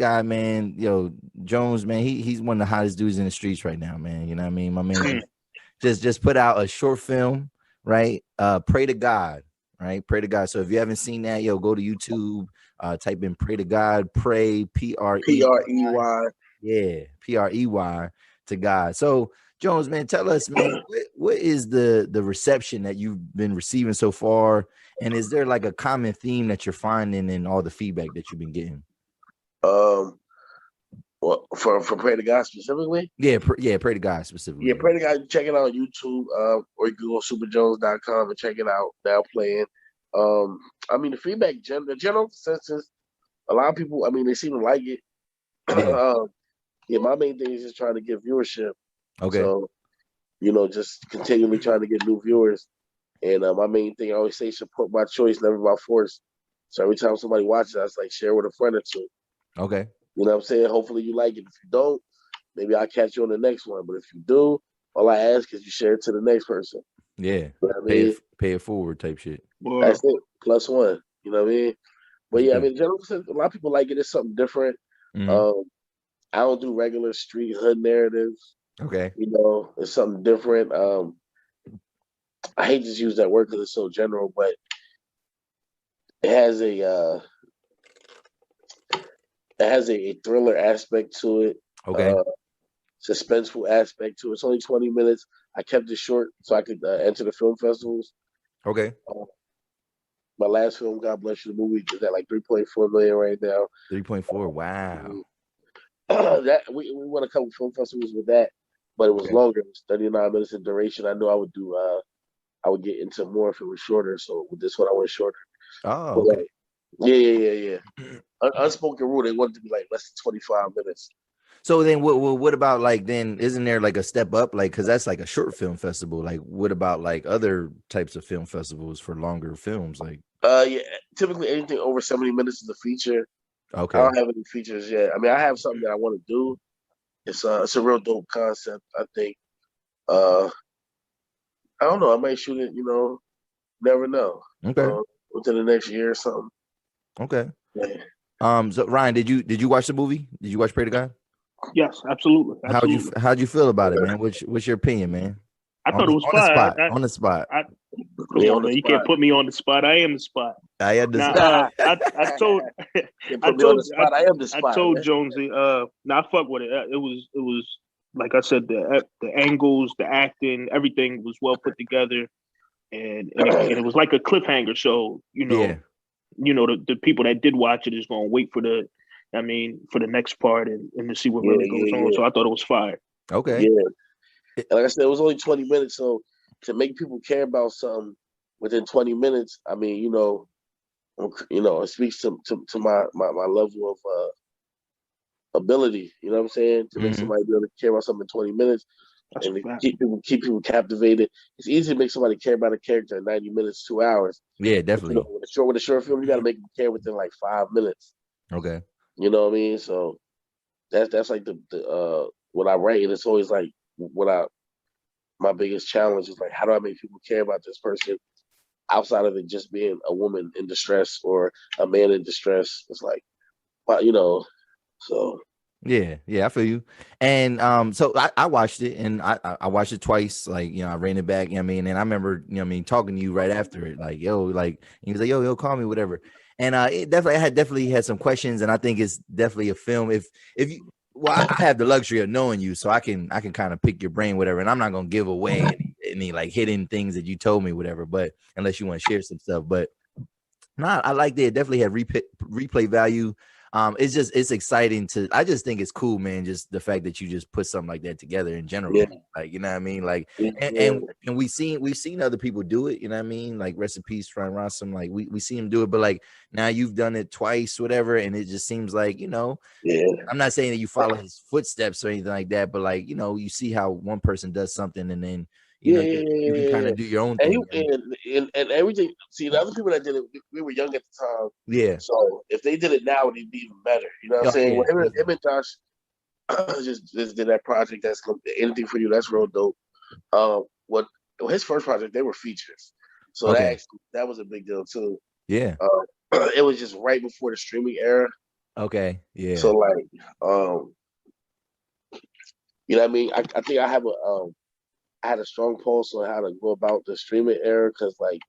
guy, man, yo, Jones, man, he's one of the hottest dudes in the streets right now, man. You know what I mean? My man just put out a short film, right? Pray to God, right? Pray to God. So if you haven't seen that, yo, go to YouTube, type in Pray to God, pray PRE. PREY. Yeah, PREY to God. So Jones, man, tell us, man, what is the reception that you've been receiving so far? And is there like a common theme that you're finding in all the feedback that you've been getting? Um, well, for Pray to God specifically. Yeah, pray to God specifically. Yeah, Pray to God. Check it out on YouTube, or you can go to superjones.com and check it out. Now playing. I mean, the feedback, the general consensus, a lot of people, I mean, they seem to like it. Yeah. Yeah, my main thing is just trying to get viewership. Okay. So, just continually trying to get new viewers. And my main thing, I always say, support by choice, never by force. So every time somebody watches, I just like share with a friend or two. Okay. You know what I'm saying? Hopefully you like it. If you don't, maybe I'll catch you on the next one. But if you do, all I ask is you share it to the next person. Yeah. You know what I mean? Pay it forward type shit. That's it. +1. You know what I mean? But yeah, I Okay. mean, general sense, a lot of people like it. It's something different. Mhm. I don't do regular street hood narratives. Okay. It's something different. I hate to use that word because it's so general, but it has a thriller aspect to it. Okay. Suspenseful aspect to it. It's only 20 minutes. I kept it short so I could enter the film festivals. Okay. My last film, God Bless You, the movie, is at like 3.4 million right now. 3.4. Wow. That we won a couple film festivals with that, but it was longer. It was 39 minutes in duration. I knew I would do. I would get into more if it was shorter. So with this one, I went shorter. Oh, But, okay. yeah. Unspoken rule, they wanted to be like less than 25 minutes. So then what about like then isn't there like a step up like because that's like a short film festival, like what about like other types of film festivals for longer films like Yeah, typically anything over 70 minutes is a feature. I okay. don't have any features yet. I mean, I have something that I want to do. It's a real dope concept, I think. I don't know, I might shoot it, never know. Okay. Within the next year or something. Okay. Yeah. So Ryan, did you watch the movie? Did you watch Pray to God? Yes, absolutely. How'd you feel about it, man? What's your opinion, man? I thought it was On the fine. spot. On the spot. Come on, man. You can't put me on the spot. I am the spot. I understand. Now, I told, I am the spot. I told Jonesy. Now I fuck with it. It was like I said, the angles, the acting, everything was well put together, and it was like a cliffhanger. So Yeah. The people that did watch it is going to wait for the next part and to see what really goes on. So I thought it was fire. Okay. Yeah. Like I said, it was only 20 minutes, so to make people care about something within 20 minutes, I mean, it speaks to my level of ability. You know what I'm saying? To make somebody be able to care about something in 20 minutes and keep people captivated. It's easy to make somebody care about a character in 90 minutes, 2 hours. Yeah, definitely. But, with a short film, you got to make them care within like 5 minutes. Okay. You know what I mean? So that's like the when I write, and it's always like my biggest challenge is like, how do I make people care about this person outside of it just being a woman in distress or a man in distress? It's like, so. Yeah, I feel you. And so I watched it and I watched it twice. Like, I ran it back, and I remember, talking to you right after it, like, yo, like he was like, yo, call me, whatever. And it definitely had some questions, and I think it's definitely a film. If you I have the luxury of knowing you, so I can kind of pick your brain, whatever, and I'm not gonna give away any like hidden things that you told me, whatever, but unless you want to share some stuff. But I liked it. It definitely had replay value. It's exciting I just think it's cool, man. Just the fact that you just put something like that together in general, like, you know what I mean? Like, and we've seen other people do it, you know what I mean? Like, rest in peace, Fran Rossum. Like, we see him do it, but like now you've done it twice, whatever. And it just seems like, I'm not saying that you follow his footsteps or anything like that, but like, you see how one person does something and then, you can kind of do your own thing. And everything. See, the other people that did it, we were young at the time. Yeah. So if they did it now, it'd be even better. You know what I'm saying? Yeah, Him and Josh just did that project. That's anything for you. That's real dope. His first project, they were features, so that was a big deal too. Yeah. It was just right before the streaming era. Okay. Yeah. So like, you know what I mean? I think I had a strong pulse on how to go about the streaming era because like,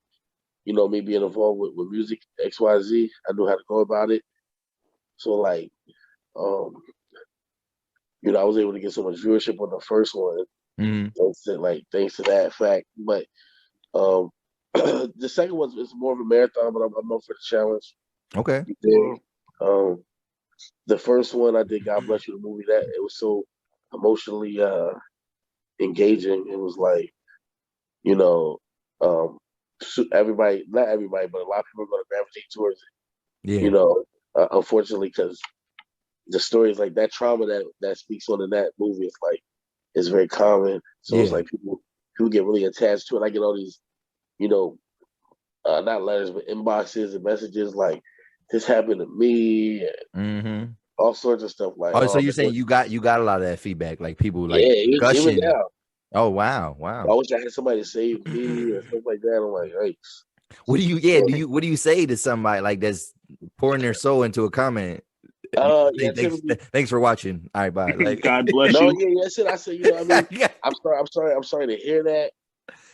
you know, me being involved with music XYZ, I knew how to go about it. So like, um, you know, I was able to get so much viewership on the first one, Mhm. thanks to that fact. But um, the second one is more of a marathon, but I'm up for the challenge. Okay. You dig? The first one I did, God Bless You, the movie, that it was so emotionally engaging. It was like, you know, um, everybody, not everybody, but a lot of people are going to gravitate towards it. You Yeah. know, unfortunately, because the stories like that trauma that speaks on in that movie is like is very common. So it's Yeah. like people get really attached to it. I get all these, you know, not letters but inboxes and messages like this happened to me, and Mm-hmm. all sorts of stuff like, Oh, so oh you're saying man, you got a lot of that feedback, like people like yeah, even gushing. now. Oh wow, I wow. wish I had somebody to save me and stuff like that. I'm like, hey, What do you what do you say to somebody like that's pouring their soul into a comment? You say, yeah, typically, thanks for watching. All right, bye. Like God bless no, you. yeah, that's it. I said, you know, what I mean, I'm sorry to hear that,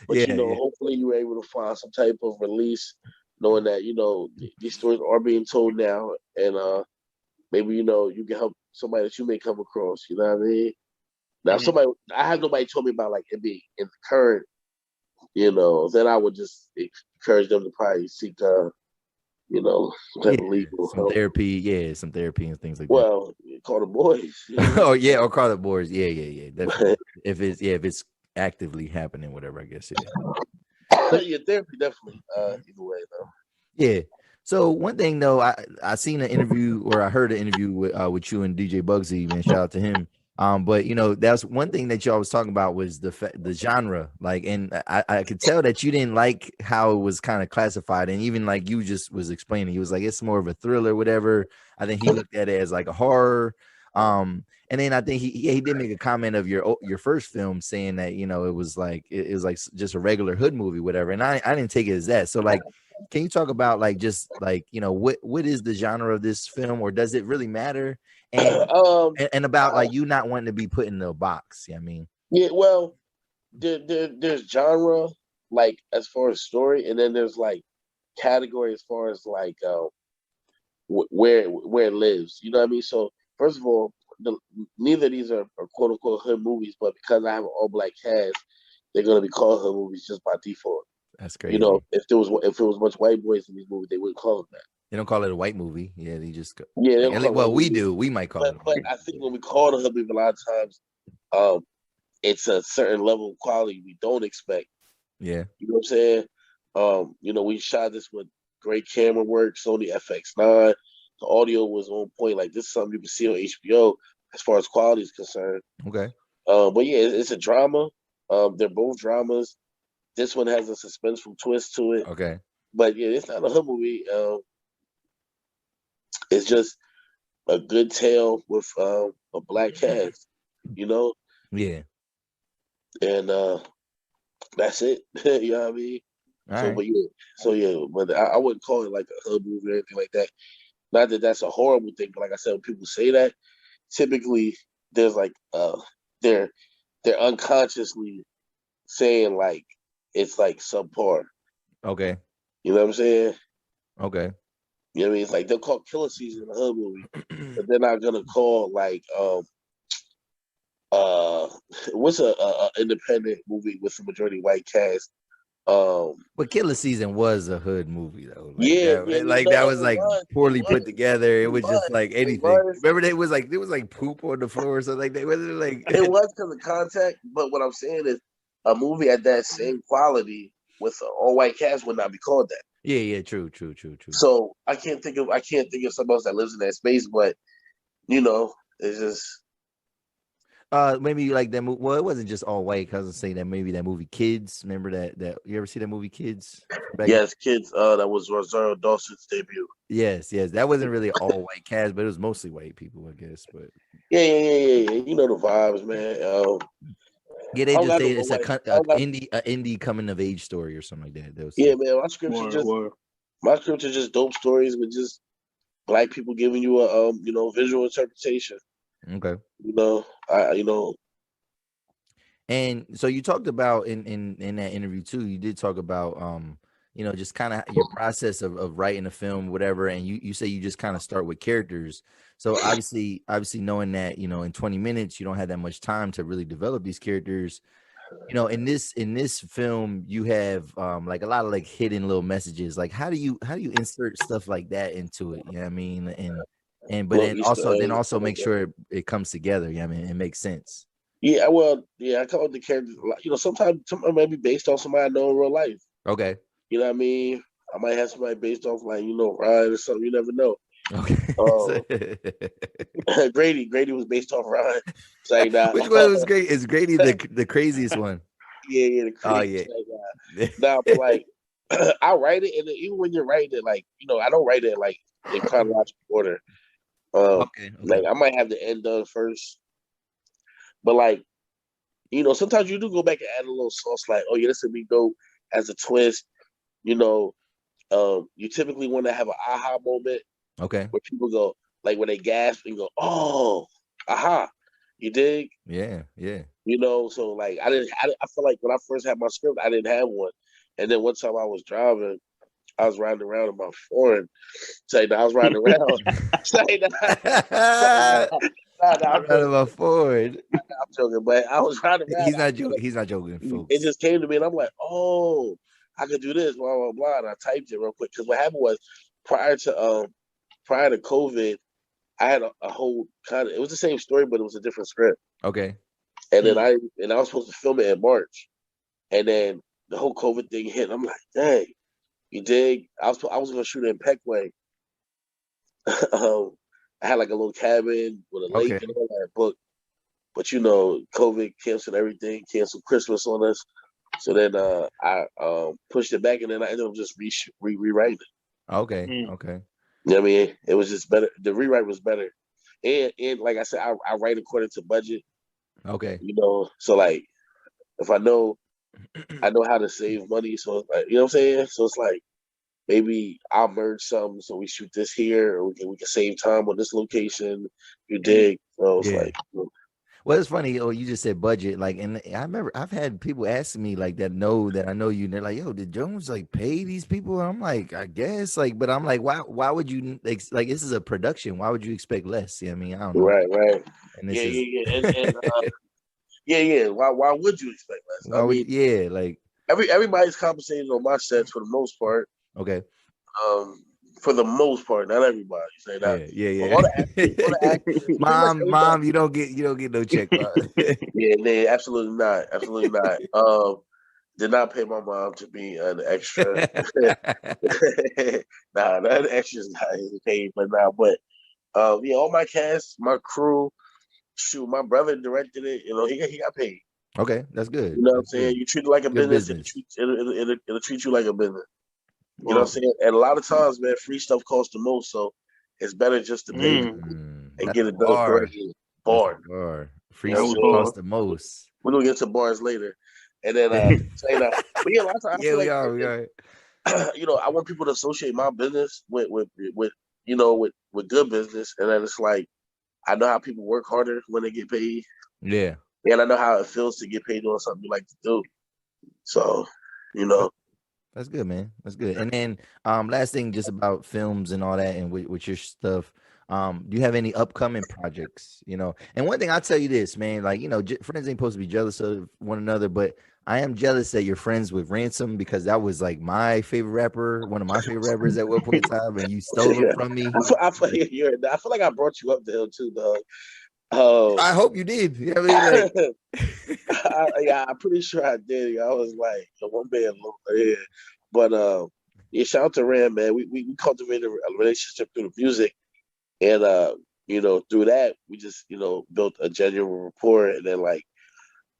but you yeah, know, yeah. hopefully you were able to find some type of release, knowing that you know these stories are being told now, and maybe you know you can help somebody that you may come across. You know what I mean? Now, if Mhm. somebody, I have nobody told me about like it being in the current, you know, then I would just encourage them to probably seek, you know, some type Yeah. of legal Some help. therapy, yeah, some therapy and things like that. Well, call the boys. Oh yeah, or call the boards. Yeah, yeah, yeah. Definitely. But If it's actively happening, whatever, I guess. Yeah. So yeah, therapy definitely. Either way though. yeah. So one thing though, I seen an interview or I heard an interview with you and DJ Bugsy, man. Shout out to him. But you know, that's one thing that y'all was talking about was the genre. Like, and I could tell that you didn't like how it was kind of classified, and even like you just was explaining, he was like it's more of a thriller, whatever. I think he looked at it as like a horror. And then I think he did make a comment of your first film saying that you know it was like it was like just a regular hood movie, whatever. And I didn't take it as that. So like can you talk about like just like you know what is the genre of this film or does it really matter and and about uh, like you not wanting to be put in the box? Yeah, I mean, yeah. Well, there's genre like as far as story, and then there's like category as far as like where it lives. You know what I mean? So first of all, neither of these are quote unquote hood movies, but because I have an all black cast, they're gonna be called hood movies just by default. that's You know, crazy. if it was much white boys in these movies, they wouldn't call them that. They don't call it a white movie. Yeah, they just go Yeah, they like don't call it a well hood we movie. do, we might call But it a but movie. I think when we call it a hood movie, a lot of times, um, it's a certain level of quality we don't expect. Yeah, You know what I'm saying? You know, we shot this with great camera work, Sony FX9. The audio was on point. Like this is something you can see on HBO as far as quality is concerned. okay, But yeah, it's a drama. They're both dramas. This one has a suspenseful twist to it. okay, But yeah, it's not a hood movie. It's just a good tale with a black cast, you know, yeah, and that's it. You know what I mean? all So, right, but yeah, but I wouldn't call it like a hood movie or anything like that. Not that that's a horrible thing, but like I said, when people say that, typically there's like they're they're unconsciously saying like it's like subpar. okay, You know what I'm saying? okay. You know what I mean? It's like they'll call Killer Season a hood movie, but they're not gonna call like uh what's a independent movie with a majority white cast. But Killer Season was a hood movie though. Yeah, yeah, Like no, that was it like was, it poorly was, put together. It it was just was, like it anything. was. Remember there was like poop on the floor or something like that. Wasn't it It like was because of contact, but what I'm saying is a movie at that same quality with an all white cast would not be called that. yeah, yeah, true, true, true, true. So I can't think of somebody else that lives in that space, but you know, it's just Maybe like that movie. Well, it wasn't just all white. I was saying that maybe that movie Kids. Remember that you ever see that movie Kids back in? yes, kids. That was Rosario Dawson's debut. Yes, yes. That wasn't really all white cast, but it was mostly white people, I guess. But Yeah. You know the vibes, man. yeah, I they don't just got say no it's white. I don't got. a indie coming of age story or something like that. They'll Yeah, say. man. Or My scripts are just dope stories with just black people giving you a visual interpretation. Okay. You know, And so you talked about in that interview too, you did talk about just kind of your process of writing a film, whatever, and you say you just kind of start with characters. So obviously knowing that, in 20 minutes you don't have that much time to really develop these characters. In this film you have like a lot of like hidden little messages. Like how do you insert stuff like that into it? You know what I mean? And but little then Easter eggs, also stuff like make that. sure it comes together. Yeah, I mean, it makes sense. Yeah, I come up with the characters. Sometimes some might be based on somebody I know in real life. Okay. You know what I mean? I might have somebody based off like Ryan or something. You never know. Okay. Grady was based off Ryan. It's like nah. Which one was great? Is Grady the craziest one? Yeah, the Oh crazy. yeah. Like, nah, but like I write it, and even when you're writing it, like I don't write it like in chronological order. Okay. Like I might have the end done first, but like sometimes you do go back and add a little sauce, like, oh yeah, this would be dope as a twist. You know, you typically want to have an aha moment Okay. where people go, like when they gasp and go, oh, aha, you dig? Yeah. So like I feel like when I first had my script, I didn't have one, and then one time I was driving, I was riding around in my foreign, saying I was riding around, saying I'm out of my Ford. I'm joking, but I was riding around. He's not joking, It folks. just came to me, and I'm like, oh, I could do this, blah blah blah. And I typed it real quick because what happened was prior to COVID, I had a whole kind of, it was the same story, but it was a different script. Okay. And then I was supposed to film it in March, and then the whole COVID thing hit. And I'm like, dang, you dig? I was gonna shoot it in Peckway. I had like a little cabin with a lake Okay. and all that book. But COVID canceled everything, canceled Christmas on us. So then I pushed it back, and then I ended up just rewriting it. Okay. Mm. Okay. You know what I mean? It was just better. The rewrite was better, and like I said, I write according to budget. Okay. So like if I know how to save money, so like, you know what I'm saying. So it's like maybe I'll merge something, so we shoot this here, or we can save time on this location. You dig? So it's Yeah. like. Well, it's funny. Oh, you just said budget. Like, and I remember I've had people asking me like that I know you. And they're like, "Yo, did Jones like pay these people?" And I'm like, I guess. Like, but I'm like, why would you like? This is a production. Why would you expect less? Yeah, I mean, I don't know. Right. And this is And yeah. Why would you expect less? why I would mean, yeah, like everybody's compensated on my sets for the most part. okay. For the most part, not everybody. Say that. Yeah. All the actors, pretty much everybody. Mom, you don't get no check. Yeah, they absolutely not, absolutely not. Did not pay my mom to be an extra. Nah, that extra's not paid, but nah, but yeah, all my cast, my crew, shoot, my brother directed it. He got paid. Okay, that's good. You know what I'm That's saying? good. You treat it like a Good business, business. it'll treat you like a business. You know what I'm Well, saying? And a lot of times, man, free stuff costs the most, so it's better just to pay and That's get a it done bar. correctly. That's a Bar. bar. Free You know that what was stuff I'm saying? hard. costs the most. We're gonna get to bars later. And then saying that. But yeah, a lot of times I Yeah, feel we like are. We are. I want people to associate my business with good business, and then it's like I know how people work harder when they get paid, Yeah. and I know how it feels to get paid doing something you like to do. So, you know, That's good, man. That's good. And then last thing just about films and all that and with your stuff. Do you have any upcoming projects? And one thing I'll tell you this, man, like, friends ain't supposed to be jealous of one another, but I am jealous that you're friends with Ransom because that was like my favorite rapper, one of my favorite rappers at one point in time, and you stole him yeah. from me. I feel like I brought you up the hill too, dog. I hope you did. You know what I mean? Like Yeah, I'm pretty sure I did. I was like one man, yeah. But yeah, shout out to Ram, man. We cultivated a relationship through the music, and through that we just built a genuine rapport. And then like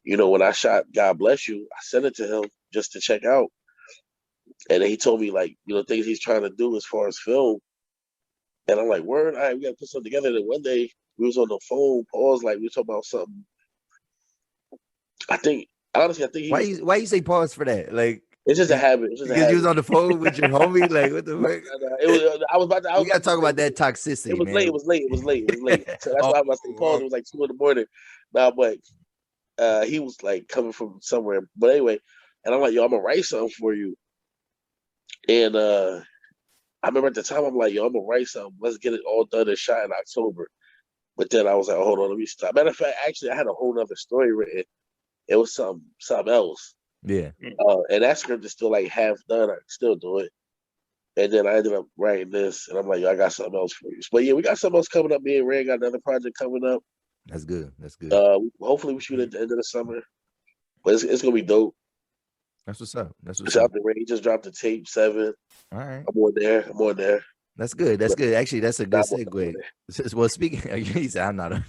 when I shot God Bless You, I sent it to him just to check out, and then he told me like things he's trying to do as far as film, and I'm like, word, all right, we gotta put something together. And then one day we was on the phone, pause, like we were talking about something. I think honestly, he was. why you say pause for that? Like It's just a habit. It's just a Because you was habit. on the phone with your homie, like what the fuck? It was. I was about to. I We was gotta about to talk say about that it toxicity, was late. man. It was late. It was late. It was late. So that's Oh, why I was saying pause. It was like 2 in the morning. Nah, but he was like coming from somewhere. But anyway, and I'm like, yo, I'm gonna write something for you. And I remember at the time I'm like, yo, I'm gonna write something. Let's get it all done and shot in October. But then I was like, hold on, let me stop. Matter of fact, actually, I had a whole other story written. It was something else. yeah. And that script is still like half done. I can still do it. And then I ended up writing this, and I'm like, yo, I got something else for you. But yeah, we got something else coming up. Me and Ray got another project coming up. That's good. That's good. Hopefully we shoot at the end of the summer. But it's gonna be dope. That's what's up. That's what's Shout up. out to Ray. He just dropped the tape 7. All right. I'm on there. I'm on there. That's good. That's good. Actually, that's a good segue. Well, speaking, he said, I'm not.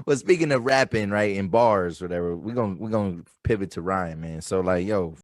Well, speaking of rapping, right, in bars, whatever, we're gonna pivot to Ryan, man. So, like, yo,